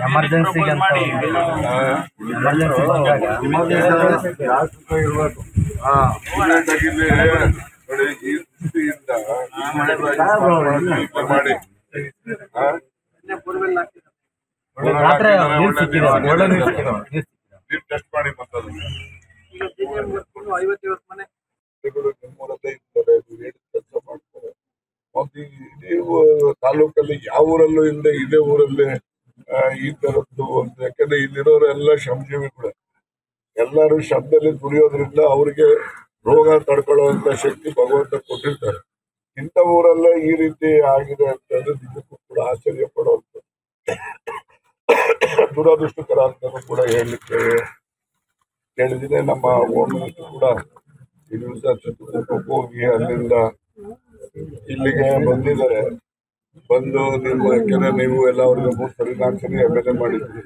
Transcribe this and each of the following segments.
Emergency test ಮಾಡಿ ಕೆಲಸ ಮಾಡ್ತಾರೆ. ನೀವು ತಾಲೂಕಲ್ಲಿ ಯಾವ ಊರಲ್ಲೂ ಇಲ್ಲದೆ ಇದೇ ಊರಲ್ಲಿ ಈ ತರದ್ದು ಒಂದು, ಯಾಕಂದ್ರೆ ಇಲ್ಲಿರೋರೆಲ್ಲ ಶ್ರಮಜೀವಿಗಳು, ಎಲ್ಲರೂ ಶ್ರಮದಲ್ಲಿ ದುಡಿಯೋದ್ರಿಂದ ಅವ್ರಿಗೆ ರೋಗ ತಡ್ಕೊಳ್ಳುವಂತ ಶಕ್ತಿ ಭಗವಂತ ಕೊಟ್ಟಿರ್ತಾರೆ. ಇಂಥ ಊರಲ್ಲೇ ಈ ರೀತಿ ಆಗಿದೆ ಅಂತಂದ್ರೆ ನಿಜಕ್ಕೂ ಕೂಡ ಆಶ್ಚರ್ಯ ಪಡುವಂತ ದುರದೃಷ್ಟಕರ ಅಂತಾನು ಕೂಡ ಹೇಳಲಿಕ್ಕೆ ಕೇಳಿದ್ರೆ, ನಮ್ಮ ಹೋಮ್ ಮಿನಿಸ್ಟರ್ ಕೂಡ ಈ ದಿವಸ ಚಿತ್ರದುರ್ಗಕ್ಕೆ ಹೋಗಿ ಅಲ್ಲಿಂದ ಇಲ್ಲಿಗೆ ಬಂದಿದ್ದಾರೆ. ಬಂದು ನಿಮ್ಮ ಯಾಕೆಂದ್ರೆ ನೀವು ಎಲ್ಲ ಅವ್ರಿಗೆ 3 ಸರಿ 4 ಸರಿ MLA ಮಾಡಿದ್ರಿ,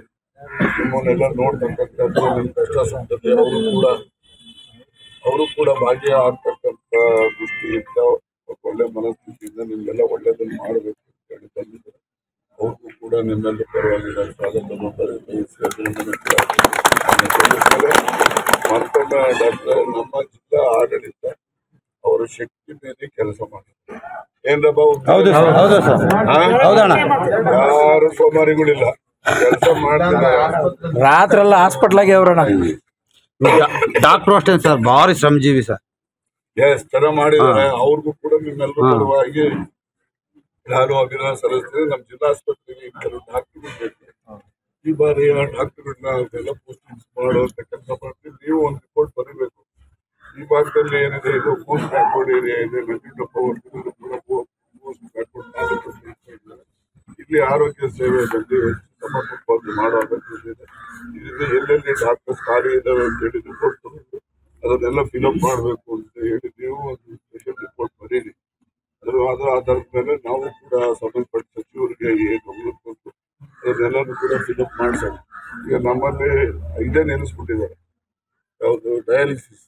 ನಿಮ್ಮನ್ನೆಲ್ಲ ನೋಡ್ತಕ್ಕಂಥದ್ದು, ನಿಮ್ಮ ಕಷ್ಟ ಸಂತತಿ ಅವರು ಕೂಡ ಭಾಗ್ಯ ಆಗ್ತಕ್ಕಂಥ ದೃಷ್ಟಿಯಿಂದ ಒಳ್ಳೆ ಮನಸ್ಥಿತಿಯಿಂದ ನಿಮ್ಮೆಲ್ಲ ಒಳ್ಳೆದನ್ನು ಮಾಡಬೇಕು ಅಂತ ಹೇಳಿ ಬಂದಿದ್ದಾರೆ. ಅವ್ರಿಗೂ ಕೂಡ ನಿಮ್ಮೆಲ್ಲ ಪರವಾಗಿ ನಾನು ಸ್ವಾಗತವನ್ನು ಮತ್ತೊಮ್ಮೆ ಡಾಕ್ಟರ್ ನಮ್ಮ ಜಿಲ್ಲಾ ಆಡಳಿತ ಅವರ ಶಕ್ತಿ ಮೇಲೆ ಕೆಲಸ ಮಾಡ್ತಾರೆ. ಏನ್ರಪ್ಪ, ಯಾರು ಸೋಮಾರಿಗಳಿಲ್ಲ, ಕೆಲಸ ಮಾಡ್ತಾರೆ. ರಾತ್ರೆಲ್ಲ ಹಾಸ್ಪಿಟ್ಲಾಗೆ ಅವ್ರಣ್ಣ ಡಾಕ್ಟ್ರು ಅಷ್ಟೇ ಸರ್, ಭಾರಿ ಶ್ರಮಜೀವಿ ಸರ್. ಎಸ್ ಚೆನ್ನಾಗಿ ಮಾಡಿದ್ದಾರೆ. ಅವ್ರಿಗೂ ಕೂಡ ನಿಮ್ಮೆಲ್ಲರೂ ಪರವಾಗಿ ನಾನು ಅಭಿನಂದನೆ ಸಲ್ಲಿಸ್ತೇನೆ. ನಮ್ಮ ಜಿಲ್ಲಾ ಆಸ್ಪತ್ರೆಗೆ ಕೆಲವು ಡಾಕ್ಟರ್ಗಳು ಬೇಕು. ಈ ಬಾರಿ ಆ ಡಾಕ್ಟರ್ಗಳನ್ನ ಎಲ್ಲ ಪೋಸ್ಟಿಂಗ್ಸ್ ಮಾಡುವಂತ ಕೆಲಸ ಮಾಡ್ತೀವಿ. ನೀವು ಒಂದು ರಿಪೋರ್ಟ್ ಬರೀಬೇಕು. ಈ ಭಾಗದಲ್ಲಿ ಏನಿದೆ, ಇದು ಪೋಸ್ಟ್ ಬ್ಯಾಕ್ವರ್ಡ್ ಏರಿಯಾ ಇದೆ, ಇಲ್ಲಿ ಆರೋಗ್ಯ ಸೇವೆ ಬಗ್ಗೆ ಸಮರ್ಪಕವಾಗಿ ಮಾಡೋ ಅಗತ್ಯತೆ ಇದೆ. ಇದರಿಂದ ಎಲ್ಲೆಲ್ಲಿ ಡಾಕ್ಟರ್ಸ್ ಖಾಲಿ ಇದಾವೆ ಅಂತ ಹೇಳಿ ರಿಪೋರ್ಟ್ ತಗೊಂಡು ಅದನ್ನೆಲ್ಲ ಫಿಲಪ್ ಮಾಡಬೇಕು ಅಂತ ಹೇಳಿ ನೀವು ಒಂದು ಸ್ಪೆಷಲ್ ರಿಪೋರ್ಟ್ ಬರೀರಿ. ಅದರ ಆಧಾರದ ಮೇಲೆ ನಾವು ಕೂಡ ಸಂಬಂಧಪಟ್ಟ ಸಚಿವರಿಗೆ ಗಮನ ಕೊಟ್ಟು ಅದನ್ನೆಲ್ಲರೂ ಕೂಡ ಫಿಲಪ್ ಮಾಡಿಸೋಣ. ಈಗ ನಮ್ಮಲ್ಲಿ ಇದೇ ನೆನೆಸ್ಬಿಟ್ಟಿದ್ದಾರೆ, ಯಾವುದು ಡಯಾಲಿಸಿಸ್,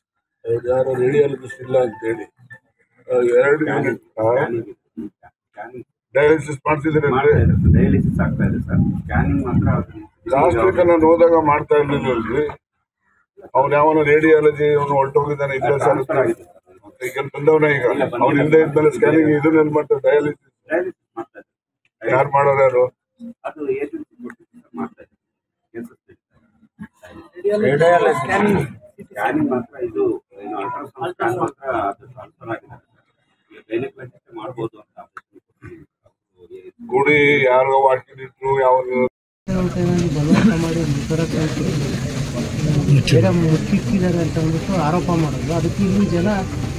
ಯಾರು ರೇಡಿಯಾಲಜಿಸ್ಟ್ ಇಲ್ಲ ಅಂತೇಳಿ 2 ಯೂನಿಟ್ ಡಯಾಲಿಸಿಸ್ ಮಾಡ್ತಿದ್ದಾರೆ. ಹಾಸ್ಪಿಟಲ್ ನಾನು ಹೋದಾಗ ಮಾಡ್ತಾ ಇರ್ಲಿಲ್ಲ. ಅವ್ನು ಯಾವನ ರೇಡಿಯಾಲಜಿ ಅವನು ಹೊರಟೋಗಿದ್ದಾನೆ, ಇಲ್ಲ ಸರ್ ಈಗ ಬಂದವನ, ಈಗ ಅವ್ನು ಹಿಂದೆ ಇದ್ಮೇಲೆ ಸ್ಕ್ಯಾನಿಂಗ್ ಇದನ್ನೆಲ್ಲ ಮಾಡ್ತಾರೆ. ಡಯಾಲಿಸಿಸ್ ಯಾರು ಮಾಡೋರು ಯಾರು? ಗುಡಿ ಯಾರೋ ವಾಕಿನಿಟ್ರು ಯಾವ ಬಲವಂತ ಮಾಡಿ ಮುಚ್ಚಿಕ್ಕಿದ್ದಾರೆ ಅಂತ ಅಂದ್ಬಿಟ್ಟು ಆರೋಪ ಮಾಡೋದು. ಅದಕ್ಕೆ ಇಲ್ಲಿ ಜನ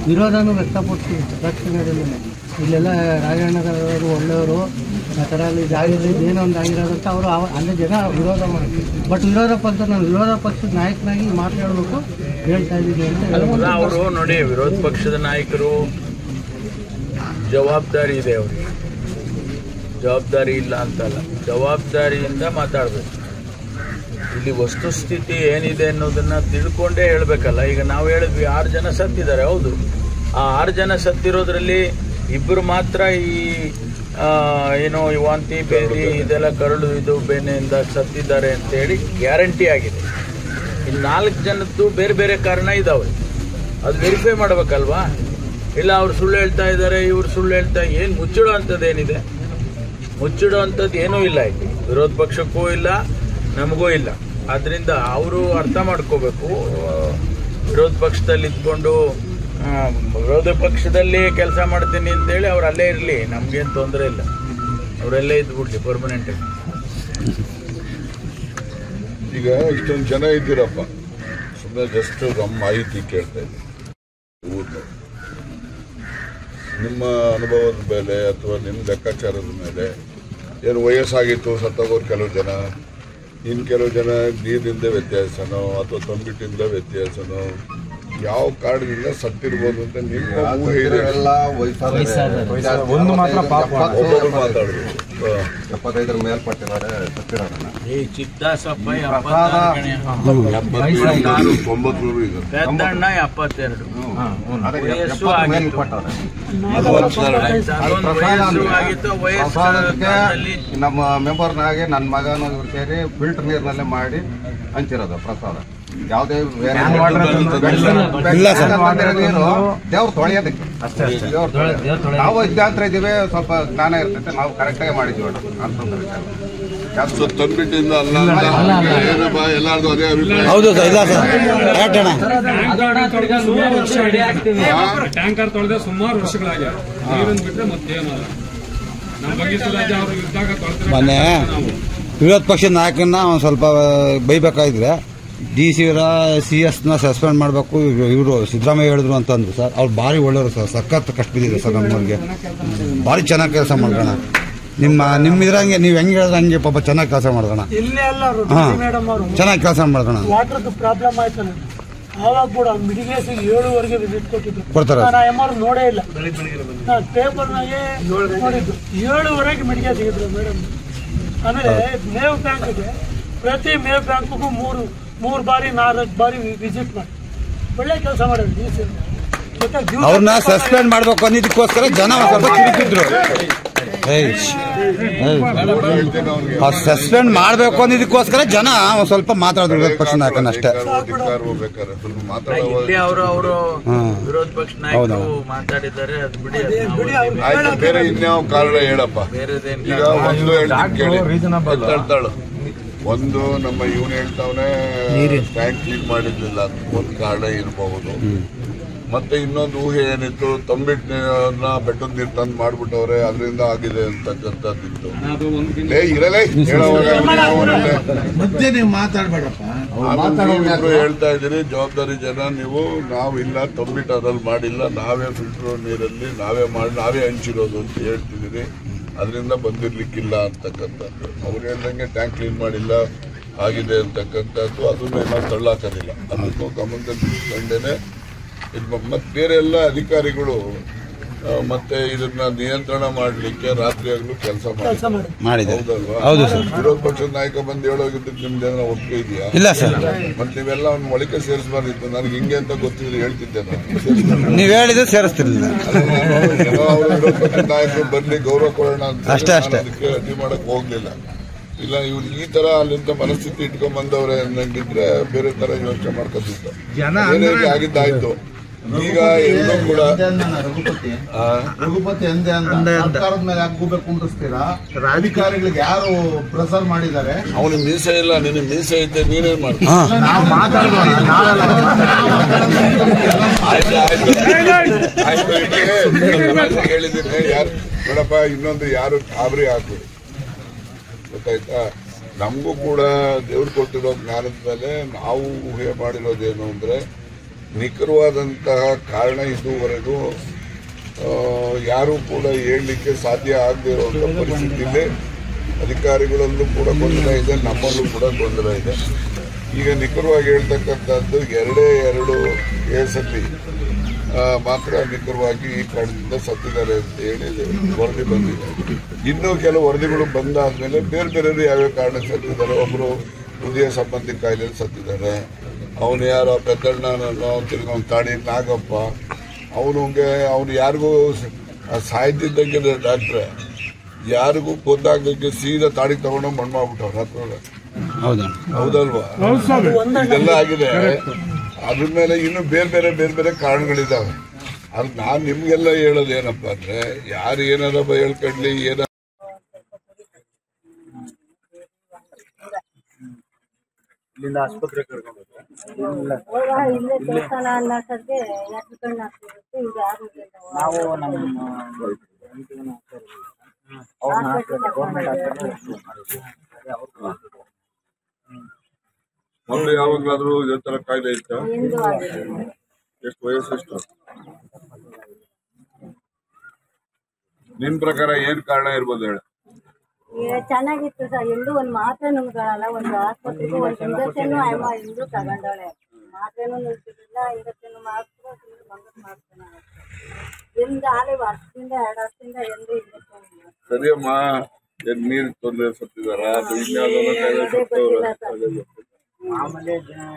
ವಿರೋಧನೂ ವ್ಯಕ್ತಪಡಿಸಿದ್ರು ದಕ್ಷಿಣದ ಮೇಲೆ. ಇಲ್ಲೆಲ್ಲ ರಾಜಣ್ಣವರು ಒಳ್ಳೆಯವರು, ಆ ಥರ ಅಲ್ಲಿ ಏನೋ ಒಂದು ಆಗಿರೋದಂತ ಅವರು ಅಲ್ಲೇ ಜನ ವಿರೋಧ ಮಾಡಿದ್ರು. ಬಟ್ ನಾನು ವಿರೋಧ ಪಕ್ಷದ ನಾಯಕನಾಗಿ ಮಾತಾಡಬೇಕು ಹೇಳ್ತಾ ಇದ್ದೀನಿ ಅಂತ ಅವರು ನೋಡಿ. ವಿರೋಧ ಪಕ್ಷದ ನಾಯಕರು ಜವಾಬ್ದಾರಿ ಇದೆ, ಅವರಿಗೆ ಜವಾಬ್ದಾರಿ ಇಲ್ಲ ಅಂತಲ್ಲ, ಜವಾಬ್ದಾರಿಯಿಂದ ಮಾತಾಡಬೇಕು. ಇಲ್ಲಿ ವಸ್ತುಸ್ಥಿತಿ ಏನಿದೆ ಅನ್ನೋದನ್ನ ತಿಳ್ಕೊಂಡೇ ಹೇಳಬೇಕಲ್ಲ. ಈಗ ನಾವು ಹೇಳಿದ್ವಿ 6 ಜನ ಸತ್ತಿದ್ದಾರೆ, ಹೌದು. ಆ 6 ಜನ ಸತ್ತಿರೋದ್ರಲ್ಲಿ 2 ಮಾತ್ರ ಈ ಏನೋ ವಾಂತಿ ಬೇದಿ ಇದೆಲ್ಲ ಕರಳು ಇದು ಬೇನೆಯಿಂದ ಸತ್ತಿದ್ದಾರೆ ಅಂತೇಳಿ ಗ್ಯಾರಂಟಿ ಆಗಿದೆ. ಇನ್ನು 4 ಜನದ್ದು ಬೇರೆ ಬೇರೆ ಕಾರಣ ಇದ್ದಾವೆ, ಅದು ವೆರಿಫೈ ಮಾಡಬೇಕಲ್ವಾ. ಇಲ್ಲ ಅವ್ರು ಸುಳ್ಳು ಹೇಳ್ತಾ ಇದ್ದಾರೆ, ಇವ್ರು ಸುಳ್ಳು ಹೇಳ್ತಾ, ಏನು ಮುಚ್ಚಿಡೋ ಅಂಥದ್ದು ಏನಿದೆ? ಮುಚ್ಚಿಡೋ ಅಂಥದ್ದು ಏನೂ ಇಲ್ಲ. ಇಲ್ಲಿ ವಿರೋಧ ಪಕ್ಷಕ್ಕೂ ಇಲ್ಲ, ನಮಗೂ ಇಲ್ಲ. ಆದ್ದರಿಂದ ಅವರು ಅರ್ಥ ಮಾಡ್ಕೋಬೇಕು. ವಿರೋಧ ಪಕ್ಷದಲ್ಲಿ ಇದ್ಕೊಂಡು ವಿರೋಧ ಪಕ್ಷದಲ್ಲಿ ಕೆಲಸ ಮಾಡ್ತೀನಿ ಅಂತೇಳಿ ಅವ್ರು ಅಲ್ಲೇ ಇರಲಿ, ನಮಗೇನು ತೊಂದರೆ ಇಲ್ಲ. ಅವರೆಲ್ಲೇ ಇದ್ಬಿಡ್ಲಿ ಪರ್ಮನೆಂಟ್. ಈಗ ಇಷ್ಟೊಂದು ಜನ ಇದ್ದೀರಪ್ಪ, ಸುಮ್ಮನೆ ಜಸ್ಟ್ ನಮ್ಮ ಮಾಹಿತಿ ಕೇಳ್ತಾ ಇದ್ದೀನಿ. ಊರಿನ ನಿಮ್ಮ ಅನುಭವದ ಮೇಲೆ ಅಥವಾ ನಿಮ್ಮ ಲೆಕ್ಕಾಚಾರದ ಮೇಲೆ ಏನು ವಯಸ್ಸಾಗಿತ್ತು ಸತ್ತೋಗೋರು ಕೆಲವು ಜನ, ಇನ್ನು ಕೆಲವು ಜನ ನೀರಿನಿಂದ ವ್ಯತ್ಯಾಸನೋ ಅಥವಾ ತಂಬಿಟ್ಟಿಂದ ವ್ಯತ್ಯಾಸನೋ ಯಾವ ಕಾರಣದಿಂದ ಸತ್ತಿರ್ಬೋದು ಅಂತ ನಿಮ್ಮ ಊಹೆ ಇದೆ? ಒಂದು ಮಾತ್ರ ಪಾಪ ಒಬ್ಬೊಬ್ರು ಮಾತಾಡಿದ್ರು. 75 ಮೇಲ್ಪಟ್ಟಿದ್ದಾರೆ ಸತ್ತಿರೋದನ್ನ. ಈ ಚಿಕ್ಕದಾಸಪ್ಪ 90 ಇದೆ. ಪೆದ್ದಣ್ಣ 72 ವಯಸ್ಸು ಆಗಿತ್ತು. ವಯಸ್ಸಲ್ಲಿ ನಮ್ಮ ಮೆಂಬರ್ನಾಗೆ ನನ್ನ ಮಗನು ಇವ್ರು ಸೇರಿ ಫಿಲ್ಟರ್ ನೀರಿನಲ್ಲೇ ಮಾಡಿ ಹಂಚಿರೋದು ಪ್ರಸಾದ. ಯಾವುದೇ ನೀರು ದೇವ್ರು ತೊಳೆಯೋದಕ್ಕೆ ನಾವು ಇದ್ದಂತ್ರ ಇದೀವಿ, ಸ್ವಲ್ಪ ಜ್ಞಾನ ಇರ್ತೈತೆ, ನಾವು ಕರೆಕ್ಟಾಗಿ ಮಾಡಿದ್ವಿ ಅಂತಂದ್ರೆ ತಂದ್ಬಿಟ್ಟಿಂದ ಅಲ್ಲ ಎಲ್ಲಾರ್ದು ಅದೇ ಅಭಿಪ್ರಾಯ. ಹೌದು ಸರ್, ಇಲ್ಲ ಸರ್, ಟ್ಯಾಂಕರ್ ತೊಳೆದ ಸುಮಾರು ವರ್ಷಗಳಾಗಿ ನೀರನ್ನು ಬಿಟ್ಟರೆ ಮತ್ತೇನಲ್ಲ. ನಮ್ಮ ಬಗ್ಗೆ ಅವರು ಇದ್ದಾಗ ಮೊನ್ನೆ ವಿರೋಧ ಪಕ್ಷದ ನಾಯಕನ ಒಂದು ಸ್ವಲ್ಪ ಬೈಬೇಕಾಗಿದ್ರೆ CS ಸಸ್ಪೆಂಡ್ ಮಾಡಬೇಕು ಇವರು ಸಿದ್ದರಾಮಯ್ಯ ಹೇಳಿದ್ರು ಅಂತಂದ್ರು ಸರ್. ಅವ್ರು ಭಾರಿ ಒಳ್ಳೆಯವರು ಸರ್, ಸಖತ್ ಕಷ್ಟ ಬಿದ್ದಿದೆ ಸರ್ ನಮ್ಮವ್ರಿಗೆ. ಭಾರಿ ಚೆನ್ನಾಗಿ ಕೆಲಸ ಮಾಡ್ಕೋಣ. ನಿಮ್ಮ ಇದ್ರಂಗೆ ನೀವು ಹೆಂಗೆ ಹೇಳಿದ್ರೆ ಹಂಗೆ ಪಾಪ ಚೆನ್ನಾಗಿ ಕೆಲಸ ಮಾಡ್ಕೋಣ. ಚೆನ್ನಾಗಿ ಕೆಲಸ ಮಾಡ್ಕೋಣ. ವಾಟರ್ದು ಪ್ರಾಬ್ಲಮ್ ಆಯ್ತಲ್ಲ, ಆವಾಗ ಕೂಡ ಮಿಡಿಗೇಸಿಗೆ 7ವರೆಗೆ ವಿಸಿಟ್ ಕೊಟ್ಟಿದ್ದು ಕೊಡ್ತಾರೆ. ನಾನು MR ನೋಡೇ ಇಲ್ಲ, ನಾನು ಪೇಪರ್ನಾಗೆ ನೋಡಿದ್ದು 7ವರೆಗೆ ಮಿಡಿಗೆ ಸಿಗಿದ್ರು ಮೇಡಮ್. ಆಮೇಲೆ ಮೇವ್ ಬ್ಯಾಂಕ್ಗೆ ಪ್ರತಿ ಮೇವ್ ಬ್ಯಾಂಕ್ಗೂ 3 ಬಾರಿ 4 ಬಾರಿ ವಿಸಿಟ್ ಮಾಡಿ ಒಳ್ಳೆ ಕೆಲಸ ಮಾಡಿದ್ರು DC. ಅವ್ರನ್ನ ಸಸ್ಪೆಂಡ್ ಮಾಡ್ಬೇಕು ಅನ್ನೋದಕ್ಕೋಸ್ಕರ ಜನ ಸ್ವಲ್ಪ ಕಿರಿಕಿದ್ರು. ಸಸ್ಪೆಂಡ್ ಮಾಡ್ಬೇಕು ಅನ್ನೋದಕ್ಕೋಸ್ಕರ ಜನ ಒಂದ್ ಸ್ವಲ್ಪ ಮಾತಾಡಿದ್ರು ವಿರೋಧ ಪಕ್ಷ ನಾಯಕನ ಅಷ್ಟೇ. ಅವರು ವಿರೋಧ ಪಕ್ಷ ನಾಯಕರು ಮಾತಾಡಿದ್ದಾರೆ. ಅದು ಬಿಡಿ, ಬೇರೆ ಇನ್ಯಾವ ಕಾರಣ ಹೇಳಪ್ಪ. ಈಗ ಒಂದು ಹೇಳ್ತಾಳು, ಒಂದು ನಮ್ಮ ಇವನು ಹೇಳ್ತಾವನೆ ಟ್ಯಾಂಕ್ ಕ್ಲೀನ್ ಮಾಡಿರ್ಲಿಲ್ಲ, ಒಂದು ಕಾರಣ ಇರಬಹುದು. ಮತ್ತೆ ಇನ್ನೊಂದು ಊಹೆ ಏನಿತ್ತು, ತಂಬಿಟ್ಟನ್ನ ಬೆಟ್ಟದ ನೀರು ತಂದು ಮಾಡ್ಬಿಟ್ಟವ್ರೆ, ಅದರಿಂದ ಆಗಿದೆ ಅಂತಕ್ಕಂಥದ್ದಿತ್ತು. ಇರಲೇ ಇಬ್ರು ಹೇಳ್ತಾ ಇದ್ದೀರಿ, ಜವಾಬ್ದಾರಿ ಜನ ನೀವು. ನಾವು ಇಲ್ಲ, ತಂಬಿಟ್ಟು ಅದ್ರಲ್ಲಿ ಮಾಡಿಲ್ಲ, ನಾವೇ ಫಿಲ್ಟರ್ ನೀರಲ್ಲಿ ನಾವೇ ಮಾಡಿ ನಾವೇ ಹಂಚಿರೋದು ಅಂತ ಹೇಳ್ತಿದ್ದೀರಿ. ಅದರಿಂದ ಬಂದಿರ್ಲಿಕ್ಕಿಲ್ಲ ಅಂತಕ್ಕಂಥದ್ದು. ಅವ್ರು ಹೇಳ್ದಂಗೆ ಟ್ಯಾಂಕ್ ಕ್ಲೀನ್ ಮಾಡಿಲ್ಲ ಆಗಿದೆ ಅಂತಕ್ಕಂಥದ್ದು, ಅದನ್ನ ನಾವು ತಳ್ಳಾಕೋದಿಲ್ಲ. ಅದಕ್ಕೂ ಗಮನದಲ್ಲಿ ಇಟ್ಕೊಂಡೇನೆ ಮತ್ತೆ ಬೇರೆ ಎಲ್ಲ ಅಧಿಕಾರಿಗಳು ಮತ್ತೆ ಇದನ್ನ ನಿಯಂತ್ರಣ ಮಾಡಲಿಕ್ಕೆ ರಾತ್ರಿ ಆಗಲೂ ಕೆಲಸ ಮಾಡಿದೆ. ಹೌದಲ್ವಾ? ಹೌದು ಸರ್. ವಿರೋಧ ಪಕ್ಷದ ನಾಯಕ ಬಂದು ಹೇಳೋಗಿದ್ದಕ್ಕೆ ನಿಮ್ದೇನ ಒಪ್ಪಿಗೆ ಇದೆಯಾ? ಇಲ್ಲ ಸರ್. ಮತ್ತೆ ನೀವೆಲ್ಲ ಅವ್ನ ಒಳಗೆ ಸೇರಿಸಬಾರ್ದಿತ್ತು. ನನಗೆ ಹಿಂಗೆ ಅಂತ ಗೊತ್ತಿದ್ರೆ ಹೇಳ್ತಿದ್ದೆ ನಾನು. ನೀವ್ ಹೇಳಿದ್ರೆ ಸೇರಿಸ್ತಿರ್ಲಿಲ್ಲ. ವಿರೋಧ ಪಕ್ಷದ ನಾಯಕರು ಬರ್ಲಿ, ಗೌರವ ಕೊಡೋಣ ಅಂತ ಅಷ್ಟೇ. ಅದಕ್ಕೆ ಅಡ್ಡಿ ಮಾಡಕ್ ಹೋಗ್ಲಿಲ್ಲ. ಇಲ್ಲ ಇವ್ರು ಈ ತರ ಅಲ್ಲಿಂದ ಮನಸ್ಥಿತಿ ಇಟ್ಕೊಂಡ್ ಬಂದವ್ರೆ ಅನ್ನಂಗಿದ್ರೆ ಬೇರೆ ತರ ಯೋಚನೆ ಮಾಡ್ಕೊತಿತ್ತು. ಏನೇನು ಆಗಿದ್ದಾಯ್ತು. ಈಗ ಎಲ್ಲೂ ಕೂಡ ರಘುಪತಿ ಅಂದೆ ಅಂತ ಸರ್ಕಾರದ ಮೇಲೆ ಯಾಕೆ ಕುಂಡಿಸ್ತೀರಾ? ಅಧಿಕಾರಿಗಳಿಗೆ ಯಾರು ಪ್ರೆಸರ್ ಮಾಡಿದ್ದಾರೆ? ಅವನಿಗೆ ಮೀಸೆ ಇಲ್ಲ, ನಿನಗೆ ಮೀಸೆ ಇದ್ದೆ, ನೀನೇನ್ ಮಾಡ್ತೀವಿ? ನಾವು ಮಾತಾಡೋಣ. ಹೇಳಿದ್ದೀನಿ ಯಾರು ನೋಡಪ್ಪ, ಇನ್ನೊಂದು ಯಾರು ಗಾಬರಿ ಹಾಕ್ಬಿಡಿ, ಗೊತ್ತಾಯ್ತಾ? ನಮಗೂ ಕೂಡ ದೇವ್ರು ಕೊಟ್ಟಿರೋ ಜ್ಞಾನದ ಮೇಲೆ ನಾವು ಊಹೆ ಮಾಡಿರೋದೇನು ಅಂದ್ರೆ, ನಿಖರವಾದಂತಹ ಕಾರಣ ಇದುವರೆಗೂ ಯಾರೂ ಕೂಡ ಹೇಳಲಿಕ್ಕೆ ಸಾಧ್ಯ ಆಗದೆ ಇರುವಂಥ ಪರಿಸ್ಥಿತಿಯಲ್ಲಿ ಅಧಿಕಾರಿಗಳಲ್ಲೂ ಕೂಡ ಗೊಂದಲ ಇದೆ, ನಮ್ಮಲ್ಲೂ ಕೂಡ ಗೊಂದಲ ಇದೆ. ಈಗ ನಿಖರವಾಗಿ ಹೇಳ್ತಕ್ಕಂಥದ್ದು 2 ಕೇಸಲ್ಲಿ ಮಾತ್ರ ನಿಖರವಾಗಿ ಈ ಕಾರಣದಿಂದ ಸತ್ತಿದ್ದಾರೆ ಅಂತ ಹೇಳಿ ವರದಿ ಬಂದಿದೆ. ಇನ್ನೂ ಕೆಲವು ವರದಿಗಳು ಬಂದಾದ್ಮೇಲೆ ಬೇರೆ ಬೇರೆಯವರು ಯಾವ್ಯಾವ ಕಾರಣ ಸತ್ತಿದ್ದಾರೆ. ಒಬ್ಬರು ಹೃದಯ ಸಂಬಂಧಿ ಕಾಯಿಲೆಯಲ್ಲಿ ಸತ್ತಿದ್ದಾರೆ. ಅವನು ಯಾರೋ ಪೆದ್ದಣ್ಣ ತಿರ್ಗೊಂಡು ತಾಡಿ ನಾಗಪ್ಪ, ಅವನು ಯಾರಿಗೂ ಸಾಯ್ತಿದ್ದಂಗೆ ಡಾಕ್ಟ್ರೆ, ಯಾರಿಗೂ ಕೊಂದಾಗಕ್ಕೆ ಸೀದಾ ತಾಡಿ ತಗೊಂಡು ಮಣ್ಣು ಮಾಡ್ಬಿಟ್ಟವ್ರು ಹತ್ರ. ಹೌದಲ್ವಾ? ಇದೆಲ್ಲ ಆಗಿದೆ. ಅದ್ರ ಮೇಲೆ ಇನ್ನು ಬೇರೆ ಬೇರೆ ಕಾರಣಗಳಿದಾವೆ. ಅದು ನಾನು ನಿಮ್ಗೆಲ್ಲ ಹೇಳೋದೇನಪ್ಪ ಅಂದ್ರೆ, ಯಾರು ಏನಾರಪ್ಪ ಹೇಳ್ಕೊಂಡ್ಲಿ, ಏನ ಇಲ್ಲಿಂದ ಆಸ್ಪತ್ರೆ ಕರ್ಕೊಂಡು ನಾವು ನಮ್ಮ ಮೊದಲು ಯಾವಾಗ್ಲಾದ್ರೂ ಇದೇ ತರ ಕಾಯಿಲೆ ಇತ್ತ? ಎಷ್ಟು ವಯಸ್ಸೆಷ್ಟು? ನಿಮ್ ಪ್ರಕಾರ ಏನ್ ಕಾರಣ ಇರ್ಬೋದು ಹೇಳ? ಚೆನ್ನಾಗಿತ್ತು ಸರ್. ಎಲ್ಲೂ ಒಂದ್ ಮಾತ್ರ ನುಂಗ್ಗಳಲ್ಲ, ಒಂದು ಆಸ್ಪತ್ರೆಗೂ ಒಂದು ಇಂಜೆಕ್ಷನ್ ಎಂದೂ ತಗೊಂಡೋಳೆ. ಮಾತ್ರೇನೂ ನಿಲ್ತಿರ್ಲಿಲ್ಲ, ಇಂಜೆಕ್ಷನ್ ಮಾಡಿದ್ರು ಮಂಗತ್ ಮಾಡ್ತಾನೆ ಎಂದು ಆಲೆ ವರ್ಷದಿಂದ 2 ವರ್ಷದಿಂದ ಎಂದು ಇಂಜೆಕ್ಷನ್ ಸರಿಯಮ್ಮ. ನೀರು ತೊಂದರೆ ಸತ್ತಿದಾರ ಆಮೇಲೆ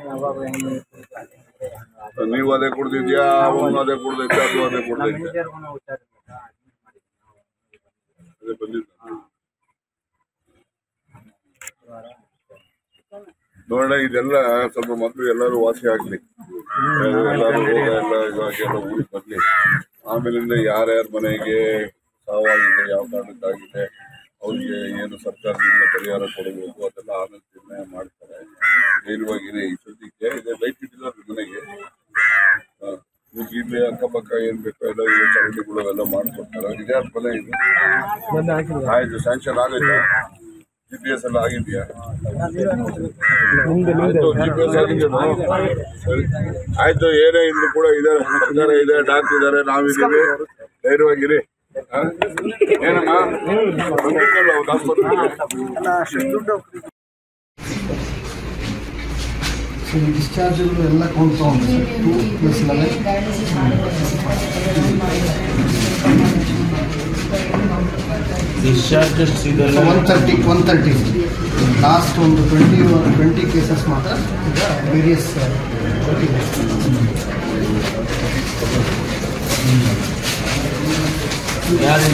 ಯಾವಾಗ ನೀವು ಅದೇ ಕುಡ್ದಿದ್ಯಾ, ಅವನು ಅದೇ ಕುಡ್ದೈತೆ, ಅದು ಅದೇ ಕುಡ್ದೈತೆ, ಅದೇ ಬಂದಿದ್ದ. ನೋಡೋಣ, ಇದೆಲ್ಲ ಸ್ವಲ್ಪ ಮೊದಲು ಎಲ್ಲರೂ ವಾಸಿ ಆಗ್ಲಿ, ಎಲ್ಲರೂ ರೋಗ ಎಲ್ಲ ಇವಾಗೆಲ್ಲ ಊರಿಗೆ ಬರ್ಲಿ. ಆಮೇಲಿಂದ ಯಾರ್ಯಾರ ಮನೆಗೆ ಸಾವಾಗಿದೆ, ಯಾವ ಕಾರಣಕ್ಕಾಗಿದೆ, ಅವ್ರಿಗೆ ಏನು ಸರ್ಕಾರದಿಂದ ಪರಿಹಾರ ಕೊಡಬೇಕು ಅದೆಲ್ಲ ಆಮೇಲೆ ನಿರ್ಣಯ ಮಾಡ್ತಾರೆ. ಧೈರ್ಯವಾಗಿರಿ. ಈ ಸದ್ಯಕ್ಕೆ ಇದೆ ಲೈಟ್ ಇಟ್ಟಿಲ್ಲ ಮನೆಗೆ, ಇಲ್ಲಿ ಅಕ್ಕಪಕ್ಕ ಏನ್ ಬೇಕೋ ಎಲ್ಲ ಈಗ ಚರಂಡಿಗಳು ಎಲ್ಲ ಮಾಡ್ಕೊಡ್ತಾರೆ. ಇದ್ಯಾರ ಮನೆ ಇದು? ಆಯ್ತು, ಸ್ಯಾಂಕ್ಷನ್ ಆಗೈತಾ? GPS ಎಲ್ಲ ಆಗಿದ್ಯಾ? GPS ಆಗಿದೆಯಾ? ಆಯ್ತು, ಏನೇ ಇನ್ನು ಕೂಡ ಇದಾರೆ, ಸರ್ಕಾರ ಇದೆ, ಡಾಕ್ಟರ್ ಇದಾರೆ, ನಾವಿದ್ದೀವಿ, ಧೈರ್ಯವಾಗಿರಿ. ಏನಮ್ಮ ಡಿಸ್ಚಾರ್ಜ್ಗಳು ಎಲ್ಲ ಕೌಂಟ್ ತಗೊಂಡು 2+11 ಡಿಸ್ಚಾರ್ಜಸ್ ಇದೆಲ್ಲ 130 ಲಾಸ್ಟ್ ಒಂದು 20 ಕೇಸಸ್ ಮಾತ್ರ ವೇರಿಯಸ್ ಯಾರು